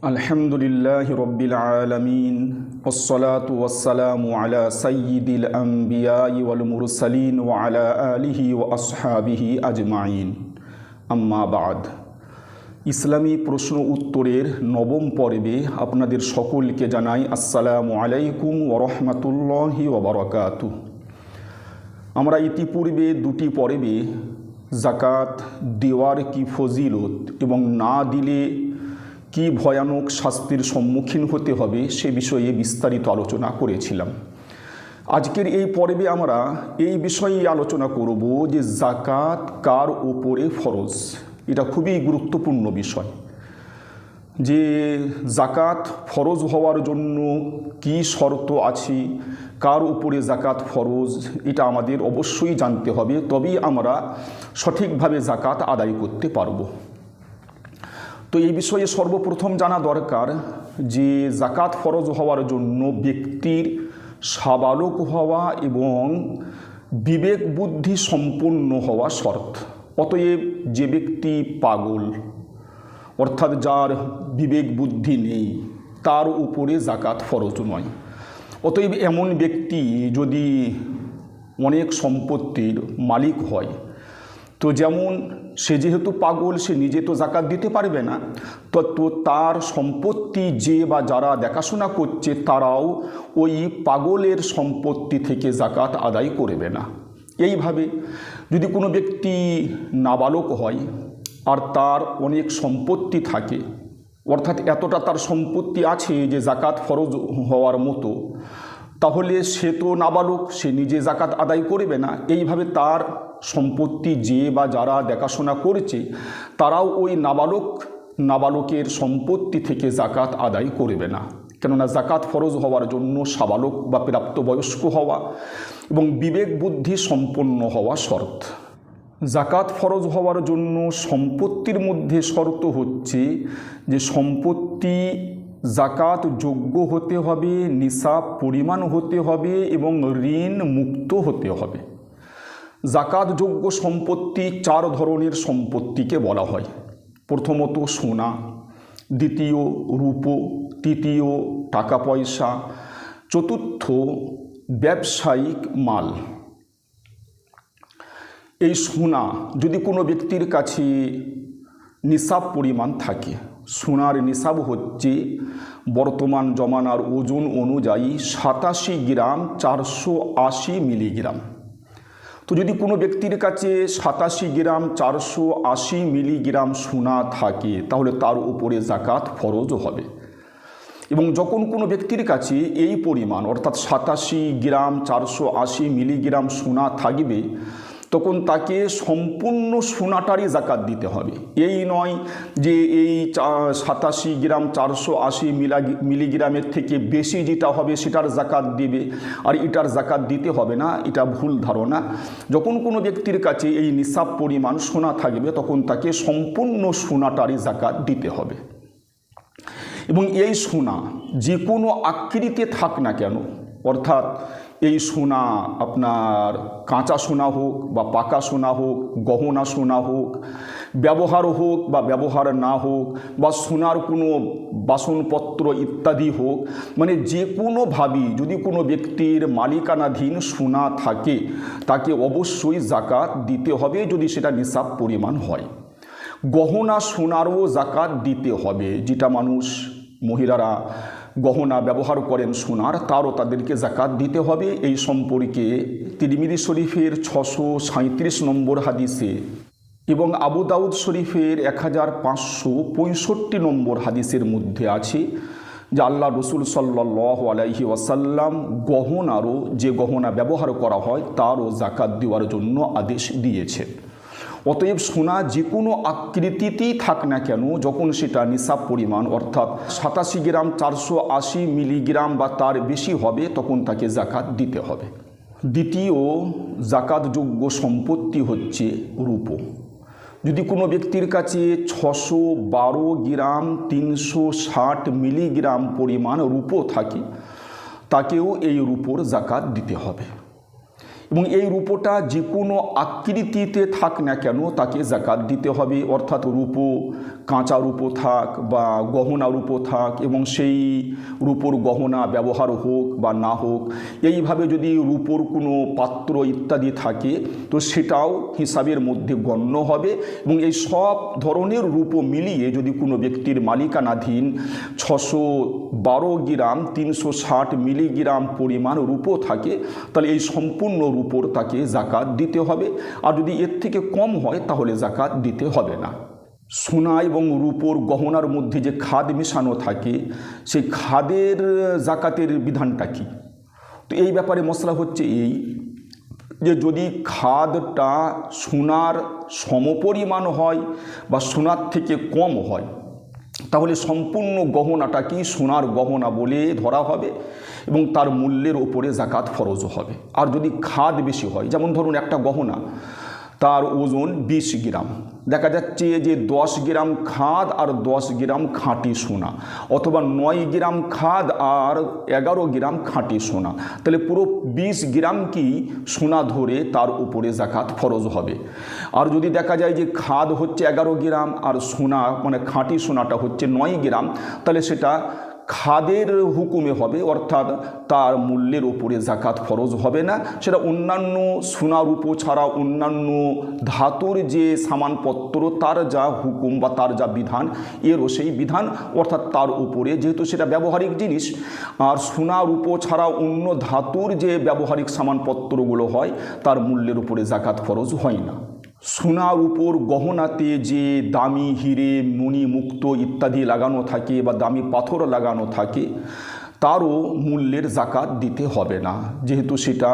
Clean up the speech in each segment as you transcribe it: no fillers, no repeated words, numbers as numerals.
আলহামদুলিল্লাহি রব্বিল আলামিন ওয়াসসালাতু ওয়াসসালামু আলা সাইয়্যিদিল আম্বিয়াই ওয়াল মুরসালিন ওয়া আলা আলিহি ওয়া আসহাবিহি আজমাইন। আম্মা বাদ। ইসলামী প্রশ্ন উত্তরের নবম পর্বে আপনাদের সকলকে জানাই আসসালামু আলাইকুম ওয়া রাহমাতুল্লাহি ওয়া বারাকাতুহু। আমরা ইতিপূর্বে দুটি পর্বে যাকাত দেওয়ার কি ফজিলত এবং না দিলে কি ভয়ানক শাস্তির সম্মুখীন হতে হবে সে বিষয়ে বিস্তারিত আলোচনা করেছিলাম। আজকের এই পর্বে আমরা এই বিষয়ে আলোচনা করব যে যাকাত কার উপরে ফরজ। এটা খুবই গুরুত্বপূর্ণ বিষয় যে যাকাত ফরজ হওয়ার জন্য কি শর্ত আছে, কার উপরে যাকাত ফরজ, এটা আমাদের অবশ্যই জানতে হবে, তবেই আমরা সঠিকভাবে যাকাত আদায় করতে পারব। তো এই বিষয়ে সর্বপ্রথম জানা দরকার যে যাকাত ফরজ হওয়ার জন্য ব্যক্তির সাবালক হওয়া এবং বিবেক বুদ্ধি সম্পন্ন হওয়া শর্ত। অতএব যে ব্যক্তি পাগল অর্থাৎ যার বিবেক বুদ্ধি নেই তার উপরে যাকাত ফরজ নয়। অতএব এমন ব্যক্তি যদি অনেক সম্পত্তির মালিক হয়, তো যেমন সে যেহেতু পাগল সে নিজে তো যাকাত দিতে পারবে না, তো তার সম্পত্তি যে বা যারা দেখাশোনা করছে তারাও ওই পাগলের সম্পত্তি থেকে যাকাত আদায় করবে না। এইভাবে যদি কোনো ব্যক্তি নাবালক হয় আর তার অনেক সম্পত্তি থাকে, অর্থাৎ এতটা তার সম্পত্তি আছে যে যাকাত ফরজ হওয়ার মতো, তাহলে সে তো নাবালক, সে নিজে যাকাত আদায় করবে না। এইভাবে তার সম্পত্তি যে বা যারা দেখাশোনা করছে তারাও ওই নাবালকের সম্পত্তি থেকে যাকাত আদায় করবে না। কেননা যাকাত ফরজ হওয়ার জন্য সাবালক বা প্রাপ্তবয়স্ক হওয়া এবং বিবেক বুদ্ধি সম্পন্ন হওয়া শর্ত। যাকাত ফরজ হওয়ার জন্য সম্পত্তির মধ্যে শর্ত হচ্ছে যে সম্পত্তি যাকাত যোগ্য হতে হবে, নিসাব পরিমাণ হতে হবে এবং ঋণ মুক্ত হতে হবে। যাকাত যোগ্য সম্পত্তি চার ধরনের সম্পত্তিকে বলা হয়। প্রথমত সোনা, দ্বিতীয় রূপো, তৃতীয় টাকা পয়সা, চতুর্থ ব্যবসায়িক মাল। এই সোনা যদি কোনো ব্যক্তির কাছে নিসাব পরিমাণ থাকে, সোনার নিসাব হচ্ছে বর্তমান জমানার ওজন অনুযায়ী 87 গ্রাম 480 মিলিগ্রাম। তো যদি কোনো ব্যক্তির কাছে 87 গ্রাম 480 মিলিগ্রাম সোনা থাকে তাহলে তার উপরে যাকাত ফরজ হবে। এবং যখন কোনো ব্যক্তির কাছে এই পরিমাণ অর্থাৎ 87 গ্রাম 480 মিলিগ্রাম সোনা থাকবে তখন তাকে সম্পূর্ণ সোনাটারই যাকাত দিতে হবে। এই নয় যে এই 87 গ্রাম 480 মিলিগ্রামের থেকে বেশি যেটা হবে সেটার যাকাত দিবে আর এটার যাকাত দিতে হবে না, এটা ভুল ধারণা। যখন কোনো ব্যক্তির কাছে এই নিসাব পরিমাণ সোনা থাকবে তখন তাকে সম্পূর্ণ সোনাটারই যাকাত দিতে হবে। এবং এই সোনা যে কোনো আকৃতিতে থাক না কেন, অর্থাৎ এই সোনা আপনার কাঁচা সোনা হোক বা পাকা সোনা হোক, গহনা সোনা হোক, ব্যবহার হোক বা ব্যবহার না হোক, বা সোনার কোনো বাসনপত্র ইত্যাদি হোক, মানে যে কোনোভাবেই যদি কোনো ব্যক্তির মালিকানাধীন সোনা থাকে তাকে অবশ্যই যাকাত দিতে হবে যদি সেটা নিসাব পরিমাণ হয়। গহনা সোনারও যাকাত দিতে হবে। যেটা মানুষ মহিলারা গহনা ব্যবহার করেন সোনার, তারও তাদেরকে যাকাত দিতে হবে। এই সম্পর্কে তিরমিজি শরীফের 637 নম্বর হাদিসে এবং আবু দাউদ শরীফের 1565 নম্বর হাদিসের মধ্যে আছে যে আল্লাহ রসুল সাল্লাল্লাহু আলাইহি ওয়াসাল্লাম গহনারও, যে গহনা ব্যবহার করা হয় তারও যাকাত দেওয়ার জন্য আদেশ দিয়েছেন। অতএব সোনা যে কোনো আকৃতিতেই থাক না কেন, যখন সেটা নিসাব পরিমাণ অর্থাৎ 87 গ্রাম 480 মিলিগ্রাম বা তার বেশি হবে তখন তাকে যাকাত দিতে হবে। দ্বিতীয় যাকাতযোগ্য সম্পত্তি হচ্ছে রূপো। যদি কোনো ব্যক্তির কাছে 612 গ্রাম 360 মিলিগ্রাম পরিমাণ রূপো থাকে তাকেও এই রূপোর যাকাত দিতে হবে। এবং এই রূপোটা যে কোনো আকৃতিতে থাক না কেন তাকে জাকাত দিতে হবে। অর্থাৎ রূপো কাঁচা রূপো থাক বা গহনা রূপো থাক, এবং সেই রূপোর গহনা ব্যবহার হোক বা না হোক, এইভাবে যদি রূপোর কোনো পাত্র ইত্যাদি থাকে তো সেটাও হিসাবের মধ্যে গণ্য হবে। এবং এই সব ধরনের রূপো মিলিয়ে যদি কোনো ব্যক্তির মালিকানাধীন 612 গ্রাম 360 মিলিগ্রাম পরিমাণ রূপো থাকে, তাহলে এই সম্পূর্ণ রূপোর তাকে জাকাত দিতে হবে। আর যদি এর থেকে কম হয় তাহলে জাকাত দিতে হবে না। সোনা এবং রূপোর গহনার মধ্যে যে খাদ মেশানো থাকে, সেই খাদের জাকাতের বিধানটা কী? তো এই ব্যাপারে মশলা হচ্ছে এই যে যদি খাদটা সোনার সমপরিমাণ হয় বা সোনার থেকে কম হয় তাহলে সম্পূর্ণ গহনাটাকেই সোনার গহনা বলে ধরা হবে এবং তার মূল্যের ওপরে জাকাত ফরজ হবে। আর যদি খাদ বেশি হয়, যেমন ধরুন একটা গহনা তার ওজন 20 গ্রাম, দেখা যাচ্ছে যে 10 গ্রাম খাদ আর 10 গ্রাম খাঁটি সোনা, অথবা 9 গ্রাম খাদ আর 11 গ্রাম খাঁটি সোনা, তাহলে পুরো 20 গ্রাম কি সোনা ধরে তার উপরে জাকাত ফরজ হবে। আর যদি দেখা যায় যে খাদ হচ্ছে 11 গ্রাম আর সোনা মানে খাঁটি সোনাটা হচ্ছে 9 গ্রাম, তাহলে সেটা খাদের হুকুমে হবে, অর্থাৎ তার মূল্যের ওপরে জাকাত ফরজ হবে না। সেটা অন্যান্য সোনা রূপো ছাড়া অন্যান্য ধাতুর যে সামানপত্র তার যা হুকুম বা তার যা বিধান, এরও সেই বিধান, অর্থাৎ তার উপরে, যেহেতু সেটা ব্যবহারিক জিনিস, আর সোনা রূপো ছাড়া অন্য ধাতুর যে ব্যবহারিক সামানপত্রগুলো হয় তার মূল্যের উপরে জাকাত ফরজ হয় না। সোনার উপর গহনাতে যে দামি হিরে মণিমুক্ত ইত্যাদি লাগানো থাকে বা দামি পাথর লাগানো থাকে তারও মূল্যের জাকাত দিতে হবে না, যেহেতু সেটা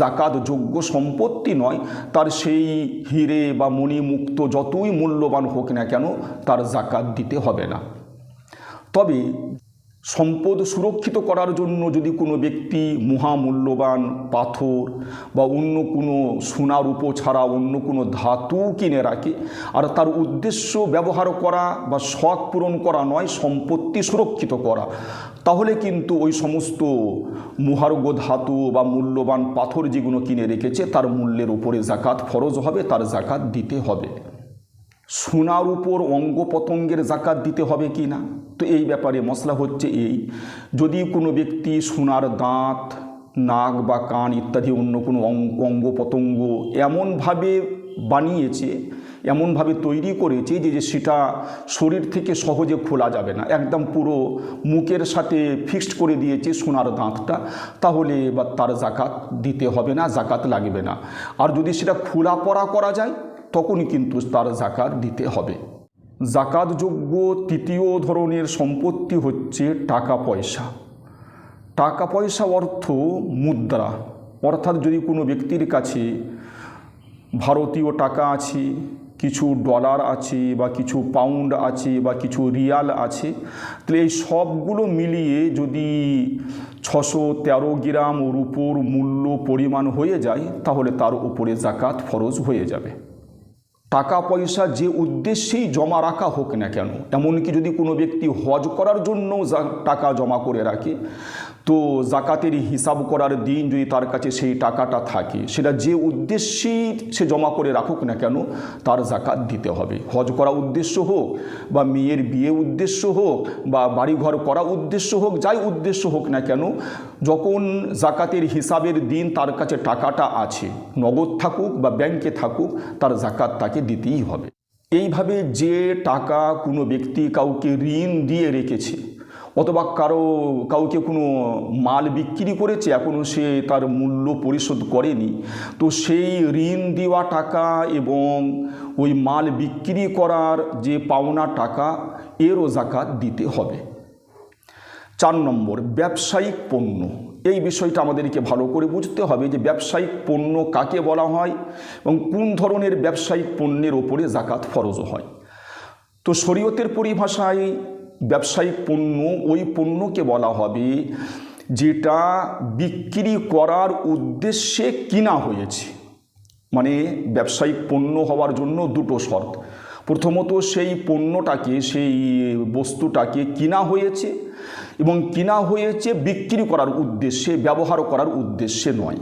জাকাতযোগ্য সম্পত্তি নয়। তার সেই হিরে বা মণিমুক্ত যতই মূল্যবান হোক না কেন তার জাকাত দিতে হবে না। তবে সম্পদ সুরক্ষিত করার জন্য যদি কোনো ব্যক্তি মহামূল্যবান পাথর বা অন্য কোনো সোনা রূপো ছাড়া অন্য কোনো ধাতু কিনে রাখে, আর তার উদ্দেশ্য ব্যবহার করা বা শখ পূরণ করা নয়, সম্পত্তি সুরক্ষিত করা, তাহলে কিন্তু ওই সমস্ত মহার্ঘ ধাতু বা মূল্যবান পাথর যেগুলো কিনে রেখেছে তার মূল্যের উপরে জাকাত ফরজ হবে, তার জাকাত দিতে হবে। সোনার উপর অঙ্গ প্রত্যঙ্গের জাকাত দিতে হবে কি না, তো এই ব্যাপারে মশলা হচ্ছে এই, যদি কোনো ব্যক্তি সোনার দাঁত, নাক বা কান ইত্যাদি অন্য কোনো অঙ্গ প্রত্যঙ্গ এমনভাবে বানিয়েছে, এমনভাবে তৈরি করেছে যে সেটা শরীর থেকে সহজে খোলা যাবে না, একদম পুরো মুখের সাথে ফিক্সড করে দিয়েছে সোনার দাঁতটা, তাহলে বা তার জাকাত দিতে হবে না, জাকাত লাগবে না। আর যদি সেটা খোলা পরা করা যায় তখনই কিন্তু তার জাকাত দিতে হবে। জাকাতযোগ্য তৃতীয় ধরনের সম্পত্তি হচ্ছে টাকা পয়সা। টাকা পয়সা অর্থ মুদ্রা, অর্থাৎ যদি কোনো ব্যক্তির কাছে ভারতীয় টাকা আছে, কিছু ডলার আছে বা কিছু পাউন্ড আছে বা কিছু রিয়াল আছে, তাহলে এই সবগুলো মিলিয়ে যদি 613 গ্রাম রূপোর মূল্য পরিমাণ হয়ে যায় তাহলে তার উপরে জাকাত ফরজ হয়ে যাবে। টাকা পয়সা যে উদ্দেশ্যেই জমা রাখা হোক না কেন, এমনকি যদি কোনো ব্যক্তি হজ করার জন্য টাকা জমা করে রাখে, তো জাকাতের হিসাব করার দিন যদি তার কাছে সেই টাকাটা থাকে, সেটা যে উদ্দেশ্যেই সে জমা করে রাখুক না কেন তার জাকাত দিতে হবে। হজ করা উদ্দেশ্য হোক বা মেয়ের বিয়ে উদ্দেশ্য হোক বা বাড়িঘর করা উদ্দেশ্য হোক, যাই উদ্দেশ্য হোক না কেন, যখন জাকাতের হিসাবের দিন তার কাছে টাকাটা আছে, নগদ থাকুক বা ব্যাংকে থাকুক, তার জাকাত তাকে দিতেই হবে। এইভাবে যে টাকা কোনো ব্যক্তি কাউকে ঋণ দিয়ে রেখেছে অথবা কাউকে কোনো মাল বিক্রি করেছে, এখনও সে তার মূল্য পরিশোধ করেনি, তো সেই ঋণ দেওয়া টাকা এবং ওই মাল বিক্রি করার যে পাওনা টাকা, এরও জাকাত দিতে হবে। 4 নম্বর, ব্যবসায়িক পণ্য। এই বিষয়টা আমাদেরকে ভালো করে বুঝতে হবে যে ব্যবসায়িক পণ্য কাকে বলা হয় এবং কোন ধরনের ব্যবসায়িক পণ্যের ওপরে জাকাত ফরজ হয়। তো শরীয়তের পরিভাষায় ব্যবসায়িক পণ্য ওই পণ্যকে বলা হবে যেটা বিক্রি করার উদ্দেশ্যে কিনা হয়েছে। মানে ব্যবসায়িক পণ্য হওয়ার জন্য দুটো শর্ত। প্রথমত সেই পণ্যটাকে, সেই বস্তুটাকে কিনা হয়েছে এবং কিনা হয়েছে বিক্রি করার উদ্দেশ্যে, ব্যবহার করার উদ্দেশ্যে নয়।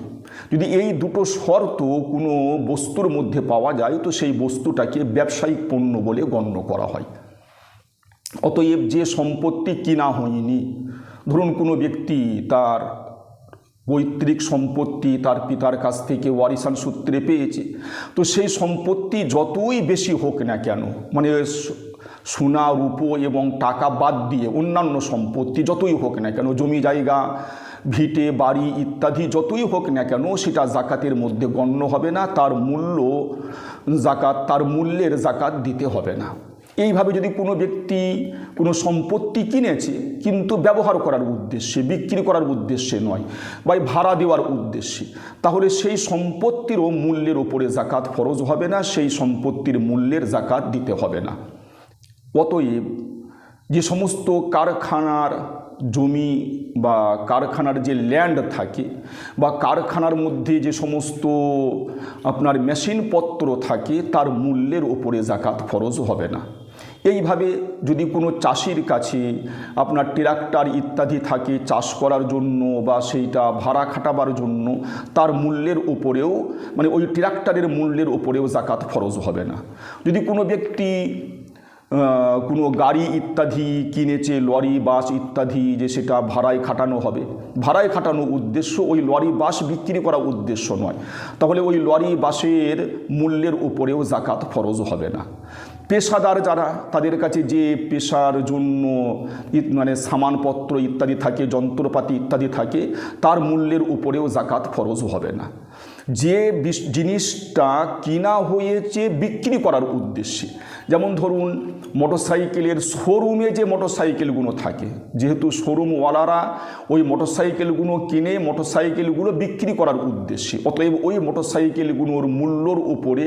যদি এই দুটো শর্ত কোনো বস্তুর মধ্যে পাওয়া যায় তো সেই বস্তুটাকে ব্যবসায়িক পণ্য বলে গণ্য করা হয়। অতএব যে সম্পত্তি কিনা হয়নি, ধরুন কোনো ব্যক্তি তার পৈতৃক সম্পত্তি তার পিতার কাছ থেকে ওয়ারিসান সূত্রে পেয়েছে, তো সেই সম্পত্তি যতই বেশি হোক না কেন, মানে সোনা রূপো এবং টাকা বাদ দিয়ে অন্যান্য সম্পত্তি যতই হোক না কেন, জমি জায়গা ভিটে বাড়ি ইত্যাদি যতই হোক না কেন, সেটা জাকাতের মধ্যে গণ্য হবে না, তার মূল্যের জাকাত দিতে হবে না। এইভাবে যদি কোনো ব্যক্তি কোনো সম্পত্তি কিনেছে কিন্তু ব্যবহার করার উদ্দেশ্যে, বিক্রি করার উদ্দেশ্যে নয়, বা ভাড়া দেওয়ার উদ্দেশ্যে, তাহলে সেই সম্পত্তিরও মূল্যের ওপরে জাকাত ফরজ হবে না, সেই সম্পত্তির মূল্যের জাকাত দিতে হবে না। অতএব যে সমস্ত কারখানার জমি বা কারখানার যে ল্যান্ড থাকে বা কারখানার মধ্যে যে সমস্ত আপনার মেশিনপত্র থাকে, তার মূল্যের ওপরে জাকাত ফরজ হবে না। এইভাবে যদি কোনো চাষির কাছে আপনার ট্রাক্টর ইত্যাদি থাকে চাষ করার জন্য বা সেইটা ভাড়া খাটাবার জন্য, তার মূল্যের ওপরেও, মানে ওই ট্রাক্টরের মূল্যের ওপরেও জাকাত ফরজ হবে না। যদি কোনো ব্যক্তি কোনো গাড়ি ইত্যাদি কিনেছে, লরি বাস ইত্যাদি, যে সেটা ভাড়ায় খাটানো হবে, ভাড়ায় খাটানোর উদ্দেশ্য ওই লরি বাস বিক্রি করার উদ্দেশ্য নয়, তাহলে ওই লরি বাসের মূল্যের উপরেও জাকাত ফরজ হবে না। পেশাদার যারা, তাদের কাছে যে পেশার জন্য মানে সামানপত্র ইত্যাদি থাকে, যন্ত্রপাতি ইত্যাদি থাকে, তার মূল্যের উপরেও জাকাত ফরজ হবে না। যে জিনিসটা কিনা হয়েছে বিক্রি করার উদ্দেশ্যে, যেমন ধরুন মোটরসাইকেলের শোরুমে যে মোটরসাইকেলগুলো থাকে, যেহেতু শোরুমওয়ালারা ওই মোটরসাইকেলগুলো কিনে মোটরসাইকেলগুলো বিক্রি করার উদ্দেশ্যে, অতএব ওই মোটরসাইকেলগুলোর মূল্যর উপরে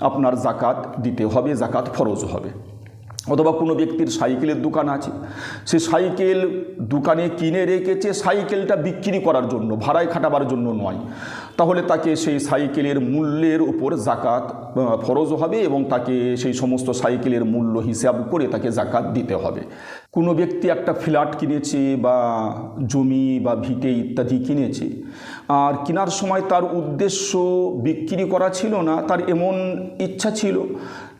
আপনার জাকাত দিতে হবে, জাকাত ফরজ হবে। অথবা কোনো ব্যক্তির সাইকেলের দোকান আছে, সে সাইকেল দোকানে কিনে রেখেছে সাইকেলটা বিক্রি করার জন্য, ভাড়ায় খাটাবার জন্য নয়, তাহলে তাকে সেই সাইকেলের মূল্যের উপর জাকাত ফরজ হবে এবং তাকে সেই সমস্ত সাইকেলের মূল্য হিসাব করে তাকে জাকাত দিতে হবে। কোনো ব্যক্তি একটা ফ্ল্যাট কিনেছে বা জমি বা ভিটে ইত্যাদি কিনেছে, আর কেনার সময় তার উদ্দেশ্য বিক্রি করা ছিল না, তার এমন ইচ্ছা ছিল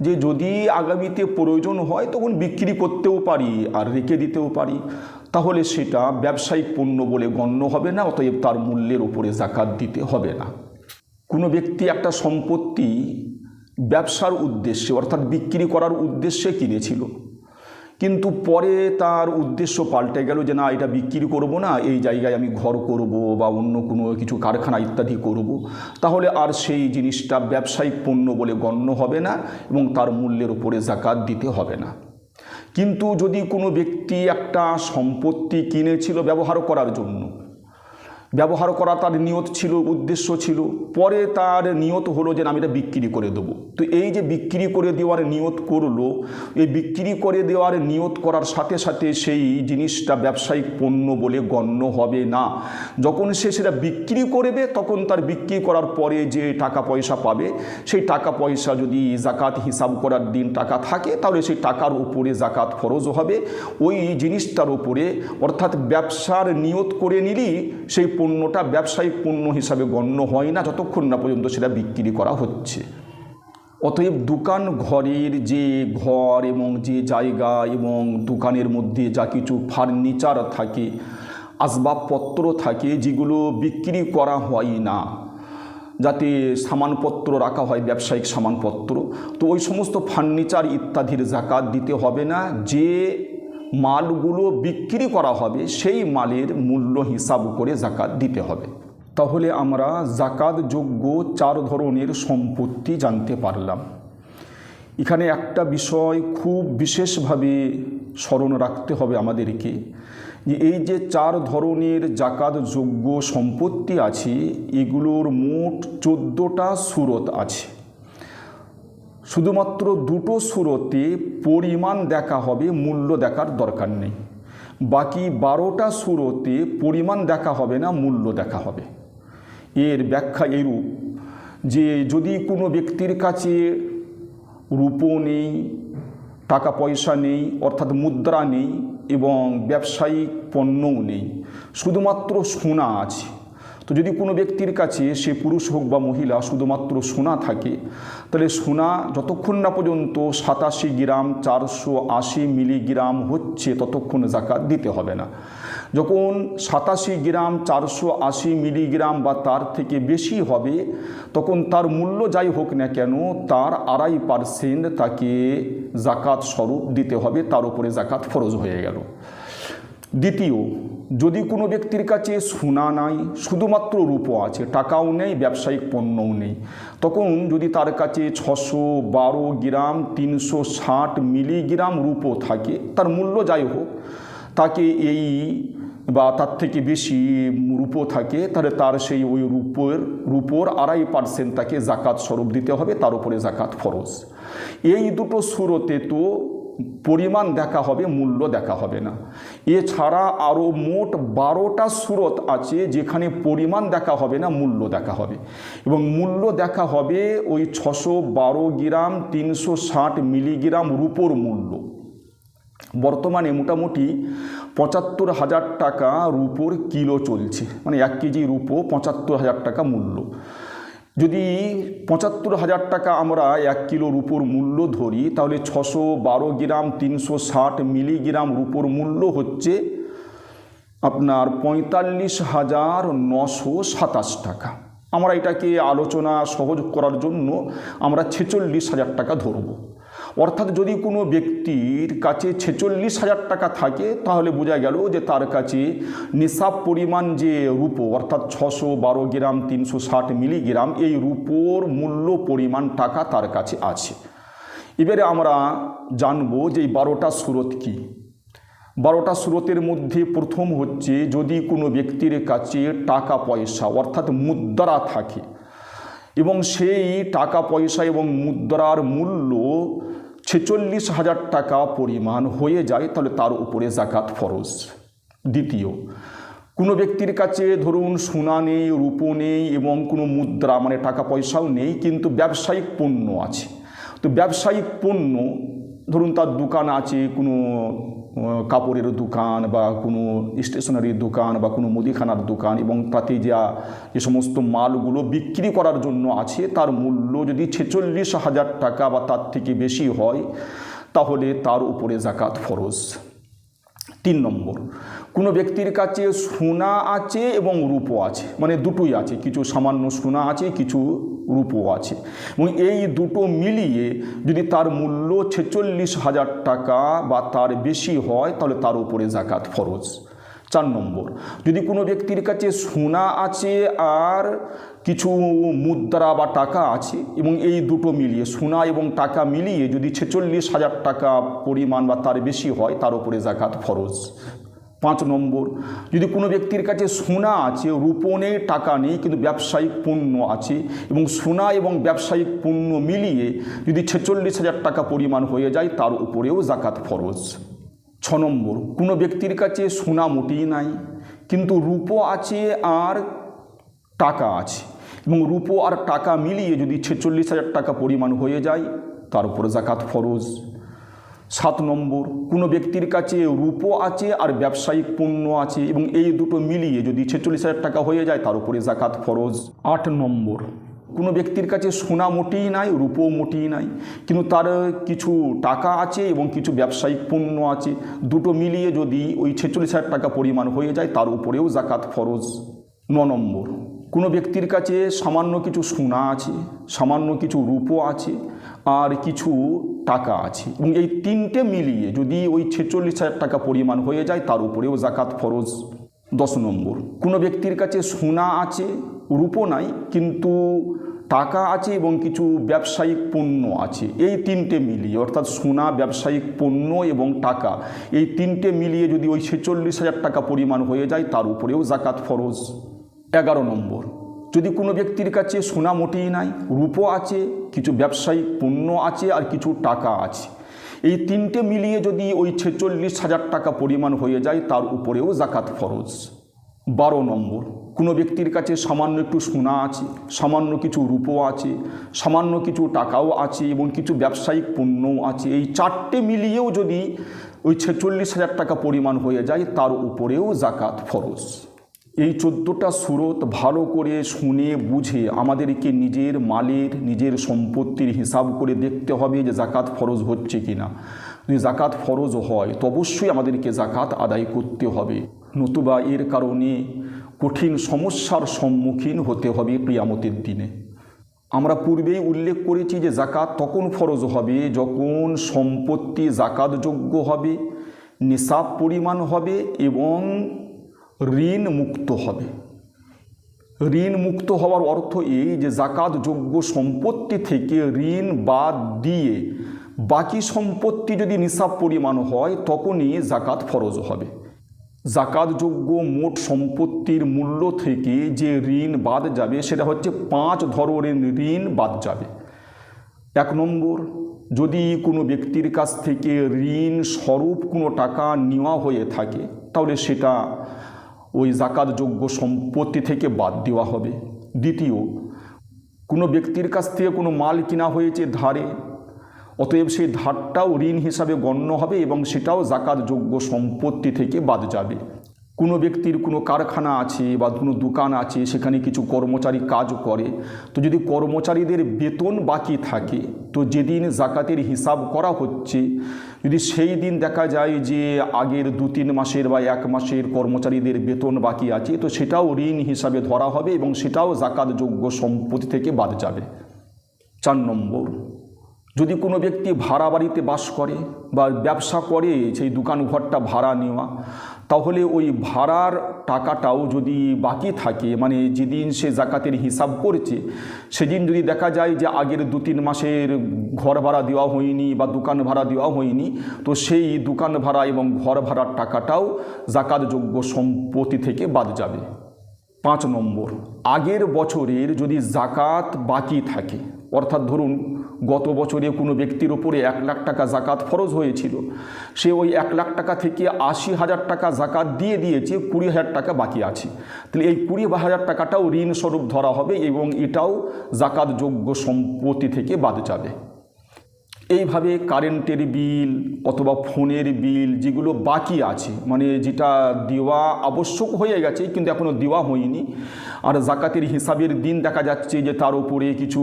যে যদি আগামীতে প্রয়োজন হয় তখন বিক্রি করতেও পারি আর রেখে দিতেও পারি, তাহলে সেটা ব্যবসায়িক পণ্য বলে গণ্য হবে না, অতএব তার মূল্যের উপরে জাকাত দিতে হবে না। কোনো ব্যক্তি একটা সম্পত্তি ব্যবসার উদ্দেশ্যে অর্থাৎ বিক্রি করার উদ্দেশ্যে কিনেছিল, কিন্তু পরে তার উদ্দেশ্য পাল্টে গেল যে না, এটা বিক্রি করব না, এই জায়গায় আমি ঘর করব বা অন্য কোনো কিছু কারখানা ইত্যাদি করব, তাহলে আর সেই জিনিসটা ব্যবসায়িক পণ্য বলে গণ্য হবে না এবং তার মূল্যের উপরে জাকাত দিতে হবে না। কিন্তু যদি কোনো ব্যক্তি একটা সম্পত্তি কিনেছিল ব্যবহার করার জন্য, ব্যবহার করা তার নিয়ত ছিল, উদ্দেশ্য ছিল, পরে তার নিয়ত হলো যে আমি এটা বিক্রি করে দেবো, তো এই যে বিক্রি করে দেওয়ার নিয়ত করলো, এই বিক্রি করে দেওয়ার নিয়ত করার সাথে সাথে সেই জিনিসটা ব্যবসায়িক পণ্য বলে গণ্য হবে না। যখন সে সেটা বিক্রি করবে তখন তার বিক্রি করার পরে যে টাকা পয়সা পাবে, সেই টাকা পয়সা যদি জাকাত হিসাব করার দিন টাকা থাকে, তাহলে সেই টাকার উপরে জাকাত ফরজ হবে। ওই জিনিসটার উপরে, অর্থাৎ ব্যবসার নিয়ত করে নিলেই সেই পণ্যটা ব্যবসায়িক পণ্য হিসাবে গণ্য হয় না যতক্ষণ না পর্যন্ত সেটা বিক্রি করা হচ্ছে। অতএব দোকান ঘরের যে ঘর এবং যে জায়গা এবং দোকানের মধ্যে যা কিছু ফার্নিচার থাকে, আসবাবপত্র থাকে, যেগুলো বিক্রি করা হয় না, যাতে সামানপত্র রাখা হয় ব্যবসায়িক সামানপত্র, তো ওই সমস্ত ফার্নিচার ইত্যাদির জাকাত দিতে হবে না। যে মালগুলো বিক্রি করা হবে সেই মালের মূল্য হিসাব করে জাকাত দিতে হবে। তাহলে আমরা জাকাতযোগ্য 4 ধরনের সম্পত্তি জানতে পারলাম। এখানে একটা বিষয় খুব বিশেষভাবে স্মরণ রাখতে হবে আমাদেরকে, যে এই যে 4 ধরনের জাকাতযোগ্য সম্পত্তি আছে, এগুলোর মোট 14টা সূরত আছে। শুধুমাত্র 2টো সূরতে পরিমাণ দেখা হবে, মূল্য দেখার দরকার নেই। বাকি 12টা সূরতে পরিমাণ দেখা হবে না, মূল্য দেখা হবে। এর ব্যাখ্যা এরূপ যে যদি কোনো ব্যক্তির কাছে রূপো নেই, টাকা পয়সা নেই অর্থাৎ মুদ্রা নেই এবং ব্যবসায়িক পণ্যও নেই, শুধুমাত্র সোনা আছে, তো যদি কোনো ব্যক্তির কাছে, সে পুরুষ হোক বা মহিলা, শুধুমাত্র সোনা থাকে, তাহলে সোনা যতক্ষণ না পর্যন্ত 87 গ্রাম 480 মিলিগ্রাম হচ্ছে ততক্ষণ জাকাত দিতে হবে না। যখন 87 গ্রাম 480 মিলিগ্রাম বা তার থেকে বেশি হবে, তখন তার মূল্য যাই হোক না কেন তার 2.5% তাকে জাকাত স্বরূপ দিতে হবে, তার উপরে জাকাত ফরজ হয়ে গেল। দ্বিতীয়, যদি কোনো ব্যক্তির কাছে সোনা নাই, শুধুমাত্র রূপো আছে, টাকাও নেই, ব্যবসায়িক পণ্যও নেই, তখন যদি তার কাছে 612 গ্রাম 360 মিলিগ্রাম রূপো থাকে, তার মূল্য যাই হোক, তাকে এই বা তার থেকে বেশি রূপো থাকে, তাহলে তার সেই ওই রূপোর 2.5% তাকে জাকাত স্বরূপ দিতে হবে, তার উপরে জাকাত ফরজ। এই দুটো সূরতে তো পরিমাণ দেখা হবে, মূল্য দেখা হবে না। এছাড়া আরও মোট 12টা সূরত আছে যেখানে পরিমাণ দেখা হবে না, মূল্য দেখা হবে, এবং মূল্য দেখা হবে ওই 612 গ্রাম 360 মিলিগ্রাম রূপোর মূল্য। বর্তমানে মোটামুটি 75,000 টাকা রূপোর কিলো চলছে, মানে 1 কেজি রূপো 75,000 টাকা মূল্য। যদি 75,000 টাকা আমরা 1 কিলো রূপোর মূল্য ধরি, তাহলে 612 গ্রাম 360 মিলিগ্রাম রূপোর মূল্য হচ্ছে আপনার 45,927 টাকা। আমরা এটাকে আলোচনা সহজ করার জন্য আমরা 46,000 টাকা ধরব। অর্থাৎ যদি কোনো ব্যক্তির কাছে 46,000 টাকা থাকে, তাহলে বোঝা গেল যে তার কাছে নিসাব পরিমাণ যে রূপো, অর্থাৎ 612 গ্রাম 360 মিলিগ্রাম, এই রূপোর মূল্য পরিমাণ টাকা তার কাছে আছে। এবারে আমরা জানব যে এই 12টা সূরত কী। 12টা সূরতের মধ্যে প্রথম হচ্ছে, যদি কোনো ব্যক্তির কাছে টাকা পয়সা অর্থাৎ মুদ্রা থাকে এবং সেই টাকা পয়সা এবং মুদ্রার মূল্য 46,000 টাকা পরিমাণ হয়ে যায়, তাহলে তার উপরে জাকাত ফরজ। দ্বিতীয়, কোনো ব্যক্তির কাছে ধরুন সোনা নেই, রূপো নেই এবং কোনো মুদ্রা মানে টাকা পয়সাও নেই, কিন্তু ব্যবসায়িক পণ্য আছে। তো ব্যবসায়িক পণ্য, ধরুন তার দোকান আছে, কোনো কাপড়ের দোকান বা কোনো স্টেশনারির দোকান বা কোনো মুদিখানার দোকান, এবং তাতে যে সমস্ত মালগুলো বিক্রি করার জন্য আছে, তার মূল্য যদি 46,000 টাকা বা তার থেকে বেশি হয়, তাহলে তার উপরে জাকাত ফরজ। 3 নম্বর, কোনো ব্যক্তির কাছে সোনা আছে এবং রূপো আছে, মানে দুটোই আছে, কিছু সামান্য সোনা আছে, কিছু রূপো আছে, এবং এই দুটো মিলিয়ে যদি তার মূল্য 46,000 টাকা বা তার বেশি হয়, তাহলে তার উপরে জাকাত ফরজ। 4 নম্বর, যদি কোনো ব্যক্তির কাছে সোনা আছে আর কিছু মুদ্রা বা টাকা আছে, এবং এই দুটো মিলিয়ে, সোনা এবং টাকা মিলিয়ে যদি 46,000 টাকা পরিমাণ বা তার বেশি হয়, তার উপরে জাকাত ফরজ। 5 নম্বর, যদি কোনো ব্যক্তির কাছে সোনা আছে, রূপো নেই, টাকা নেই, কিন্তু ব্যবসায়িক পণ্য আছে, এবং সোনা এবং ব্যবসায়িক পণ্য মিলিয়ে যদি 46,000 টাকা পরিমাণ হয়ে যায়, তার উপরেও জাকাত ফরজ। 6 নম্বর, কোনো ব্যক্তির কাছে সোনা মোটেই নাই, কিন্তু রূপো আছে আর টাকা আছে, এবং রূপো আর টাকা মিলিয়ে যদি 46,000 টাকা পরিমাণ হয়ে যায়, তার উপরে জাকাত ফরজ। 7 নম্বর, কোনো ব্যক্তির কাছে রূপো আছে আর ব্যবসায়িক পণ্য আছে, এবং এই দুটো মিলিয়ে যদি 46,000 টাকা হয়ে যায়, তার উপরে জাকাত ফরজ। 8 নম্বর, কোনো ব্যক্তির কাছে সোনা মোটেই নাই, রূপো মোটেই নাই, কিন্তু তার কিছু টাকা আছে এবং কিছু ব্যবসায়িক পণ্য আছে, দুটো মিলিয়ে যদি ওই 46,000 টাকা পরিমাণ হয়ে যায়, তার উপরেও জাকাত ফরজ। 9 নম্বর, কোনো ব্যক্তির কাছে সামান্য কিছু সোনা আছে, সামান্য কিছু রূপো আছে আর কিছু টাকা আছে, এবং এই তিনটে মিলিয়ে যদি ওই 46,000 টাকা পরিমাণ হয়ে যায়, তার উপরেও জাকাত ফরজ। 10 নম্বর, কোনো ব্যক্তির কাছে সোনা আছে, রূপো নাই, কিন্তু টাকা আছে এবং কিছু ব্যবসায়িক পণ্য আছে, এই তিনটে মিলিয়ে, অর্থাৎ সোনা, ব্যবসায়িক পণ্য এবং টাকা, এই তিনটে মিলিয়ে যদি ওই 46,000 টাকা পরিমাণ হয়ে যায়, তার উপরেও জাকাত ফরজ। 11 নম্বর, যদি কোনো ব্যক্তির কাছে সোনা মোটেই নাই, রূপো আছে, কিছু ব্যবসায়িক পণ্য আছে আর কিছু টাকা আছে, এই তিনটে মিলিয়ে যদি ওই 46,000 টাকা পরিমাণ হয়ে যায়, তার উপরেও জাকাত ফরজ। 12 নম্বর, কোনো ব্যক্তির কাছে সামান্য একটু সোনা আছে, সামান্য কিছু রূপো আছে, সামান্য কিছু টাকাও আছে এবং কিছু ব্যবসায়িক পণ্যও আছে, এই চারটে মিলিয়েও যদি ওই 46,000 টাকা পরিমাণ হয়ে যায়, তার উপরেও জাকাত ফরজ। এই 14টা সূরত ভালো করে শুনে বুঝে আমাদেরকে নিজের মালের, নিজের সম্পত্তির হিসাব করে দেখতে হবে যে জাকাত ফরজ হচ্ছে কি না। যদি জাকাত ফরজ হয় তো অবশ্যই আমাদেরকে জাকাত আদায় করতে হবে, নতুবা এর কারণে কঠিন সমস্যার সম্মুখীন হতে হবে কিয়ামতের দিনে। আমরা পূর্বেই উল্লেখ করেছি যে জাকাত তখন ফরজ হবে যখন সম্পত্তি জাকাতযোগ্য হবে, নিসাব পরিমাণ হবে এবং ঋণ মুক্ত হবে। ঋণ মুক্ত হওয়ার অর্থ এই যে জাকাতযোগ্য সম্পত্তি থেকে ঋণ বাদ দিয়ে বাকি সম্পত্তি যদি নিসাব পরিমাণ হয় তখনই জাকাত ফরজ হবে। জাকাতযোগ্য মোট সম্পত্তির মূল্য থেকে যে ঋণ বাদ যাবে সেটা হচ্ছে 5 ধরনের ঋণ বাদ যাবে। 1 নম্বর, যদি কোনো ব্যক্তির কাছ থেকে ঋণ স্বরূপ কোনো টাকা নেওয়া হয়ে থাকে তাহলে সেটা ওই জাকাতযোগ্য সম্পত্তি থেকে বাদ দেওয়া হবে। দ্বিতীয়, কোনো ব্যক্তির কাছ থেকে কোনো মাল কিনা হয়েছে ধারে, অতএব সেই ধারটাও ঋণ হিসাবে গণ্য হবে এবং সেটাও জাকাতযোগ্য সম্পত্তি থেকে বাদ যাবে। কোনো ব্যক্তির কোনো কারখানা আছে বা কোনো দোকান আছে, সেখানে কিছু কর্মচারী কাজ করে, তো যদি কর্মচারীদের বেতন বাকি থাকে তো যেদিন জাকাতের হিসাব করা হচ্ছে যদি সেই দিন দেখা যায় যে আগের 2-3 মাসের বা 1 মাসের কর্মচারীদের বেতন বাকি আছে তো সেটাও ঋণ হিসাবে ধরা হবে এবং সেটাও জাকাতযোগ্য সম্পত্তি থেকে বাদ যাবে। 4 নম্বর, যদি কোনো ব্যক্তি ভাড়া বাড়িতে বাস করে বা ব্যবসা করে, সেই দোকান ঘরটা ভাড়া নেওয়া, তাহলে ওই ভাড়ার টাকাটাও যদি বাকি থাকে, মানে যেদিন সে জাকাতের হিসাব করেছে সেদিন যদি দেখা যায় যে আগের 2-3 মাসের ঘর ভাড়া দেওয়া হয়নি বা দোকান ভাড়া দেওয়া হয়নি তো সেই দোকান ভাড়া এবং ঘর ভাড়ার টাকাটাও জাকাতযোগ্য সম্পত্তি থেকে বাদ যাবে। 5 নম্বর, আগের বছরের যদি জাকাত বাকি থাকে, অর্থাৎ ধরুন গত বছরে কোনো ব্যক্তির উপরে 1 লাখ টাকা জাকাত ফরজ হয়েছিল, সে ওই 1 লাখ টাকা থেকে 80,000 টাকা জাকাত দিয়ে দিয়েছে, 20,000 টাকা বাকি আছে, তাহলে এই 20,000 টাকাটাও ঋণ স্বরূপ ধরা হবে এবং এটাও জাকাতযোগ্য সম্পত্তি থেকে বাদ যাবে। এইভাবে কারেন্টের বিল অথবা ফোনের বিল যেগুলো বাকি আছে, মানে যেটা দেওয়া আবশ্যক হয়ে গেছে কিন্তু এখনও দেওয়া হয়নি, আর জাকাতের হিসাবের দিন দেখা যাচ্ছে যে তার উপরে কিছু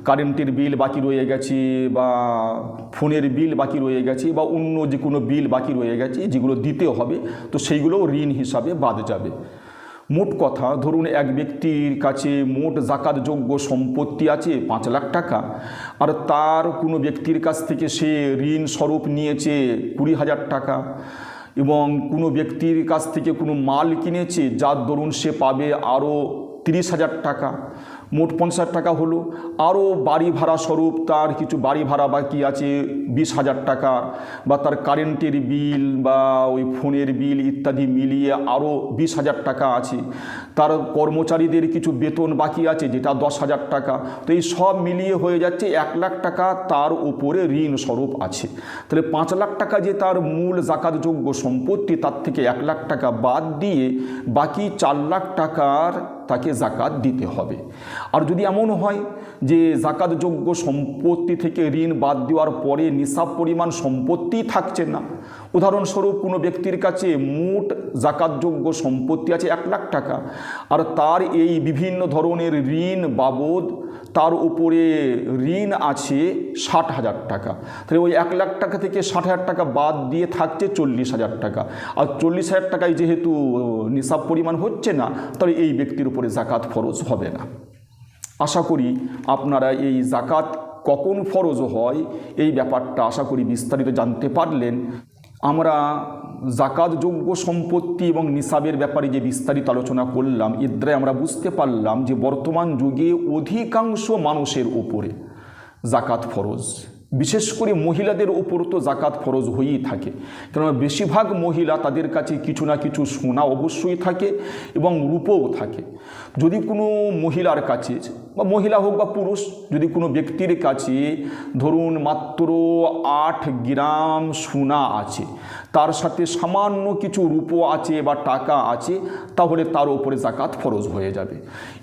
কারেন্টের বিল বাকি রয়ে গেছে বা ফোনের বিল বাকি রয়ে গেছে বা অন্য যে কোনো বিল বাকি রয়ে গেছে যেগুলো দিতে হবে, তো সেইগুলোও ঋণ হিসাবে বাদ যাবে। মোট কথা, ধরুন এক ব্যক্তির কাছে মোট জাকাতযোগ্য সম্পত্তি আছে 5 লাখ টাকা, আর তার কোনো ব্যক্তির কাছ থেকে সে ঋণ স্বরূপ নিয়েছে 20,000 টাকা, এবং কোনো ব্যক্তির কাছ থেকে কোনো মাল কিনেছে যার দরুন সে পাবে আরও 30,000 টাকা, মোট 50,000 টাকা হলো। আরও বাড়ি ভাড়া স্বরূপ তার কিছু বাড়ি ভাড়া বাকি আছে 20,000 টাকা, বা তার কারেন্টের বিল বা ওই ফোনের বিল ইত্যাদি মিলিয়ে আরও 20,000 টাকা আছে, তার কর্মচারীদের কিছু বেতন বাকি আছে যেটা 10,000 টাকা, তো এই সব মিলিয়ে হয়ে যাচ্ছে 1 লাখ টাকা তার উপরে ঋণ স্বরূপ আছে। তাহলে 5 লাখ টাকা যে তার মূল জাকাতযোগ্য সম্পত্তি, তার থেকে 1 লাখ টাকা বাদ দিয়ে বাকি 4 লাখ টাকার তাকে জাকাত দিতে হবে। আর যদি এমন হয় যে জাকাতযোগ্য সম্পত্তি থেকে ঋণ বাদ দেওয়ার পরে নিসাব পরিমাণ সম্পত্তি থাকছে না, উদাহরণস্বরূপ কোনো ব্যক্তির কাছে মোট জাকাতযোগ্য সম্পত্তি আছে 1 লাখ টাকা, আর তার এই বিভিন্ন ধরনের ঋণ বাবদ তার উপরে ঋণ আছে 60,000 টাকা, তাহলে ওই 1 লাখ টাকা থেকে 60,000 টাকা বাদ দিয়ে থাকছে 40,000 টাকা, আর 40,000 টাকায় যেহেতু নিসাব পরিমাণ হচ্ছে না তাহলে এই ব্যক্তির উপরে জাকাত ফরজ হবে না। আশা করি আপনারা এই জাকাত কখন ফরজ হয় এই ব্যাপারটা আশা করি বিস্তারিত জানতে পারলেন। আমরা জাকাতযোগ্য সম্পত্তি এবং নিসাবের ব্যাপারে যে বিস্তারিত আলোচনা করলাম, এর দ্বারা আমরা বুঝতে পারলাম যে বর্তমান যুগে অধিকাংশ মানুষের উপরে জাকাত ফরজ, বিশেষ করে মহিলাদের উপর তো জাকাত ফরজ হয়েই থাকে, কেননা বেশিরভাগ মহিলা তাদের কাছে কিছু না কিছু সোনা অবশ্যই থাকে এবং রূপও থাকে। যদি কোনো মহিলার কাছে, বা মহিলা হোক বা পুরুষ, যদি কোনো ব্যক্তির কাছে ধরুন মাত্র 8 গ্রাম সোনা আছে, তার সাথে সামান্য কিছু রূপো আছে বা টাকা আছে, তাহলে তার উপরে জাকাত ফরজ হয়ে যাবে।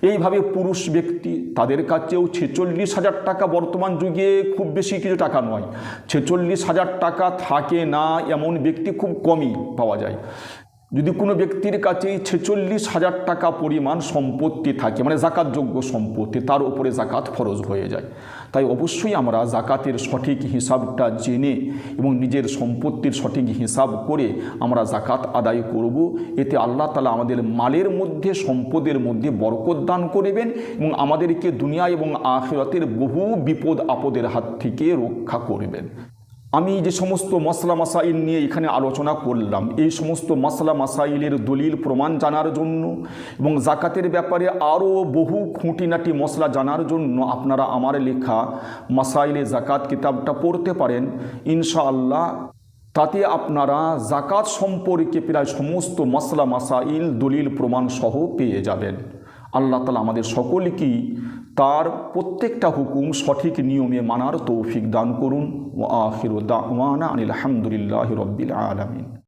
এইভাবে পুরুষ ব্যক্তি, তাদের কাছেও 46,000 টাকা, বর্তমান যুগে খুব বেশি কিছু টাকা নয়, 46,000 টাকা থাকে না এমন ব্যক্তি খুব কমই পাওয়া যায়। যদি কোনো ব্যক্তির কাছে 46,000 টাকা পরিমাণ সম্পত্তি থাকে, মানে জাকাতযোগ্য সম্পত্তি, তার উপরে জাকাত ফরজ হয়ে যায়। তাই অবশ্যই আমরা জাকাতের সঠিক হিসাবটা জেনে এবং নিজের সম্পত্তির সঠিক হিসাব করে আমরা জাকাত আদায় করব। এতে আল্লাহ তাআলা আমাদের মালের মধ্যে, সম্পদের মধ্যে বরকত দান করবেন এবং আমাদেরকে দুনিয়া এবং আখিরাতের বহু বিপদ আপদের হাত থেকে রক্ষা করবেন। আমি যে সমস্ত মসলা মাসাইল নিয়ে এখানে আলোচনা করলাম, এই সমস্ত মসলা মাসাইলের দলিল প্রমাণ জানার জন্য এবং জাকাতের ব্যাপারে আরও বহু খুঁটিনাটি মসলা জানার জন্য আপনারা আমার লেখা মাসাইলে জাকাত কিতাবটা পড়তে পারেন ইনশাআল্লাহ। তাতে আপনারা জাকাত সম্পর্কে প্রায় সমস্ত মসলা মাসাইল দলিল প্রমাণ সহ পেয়ে যাবেন। আল্লাহ তাআলা আমাদের সকলকেই তার প্রত্যেকটা হুকুম সঠিক নিয়মে মানার তৌফিক দান করুন। ওয়া আখিরু দাওয়ানা আনিল হামদুলিল্লাহি রাব্বিল আলামিন।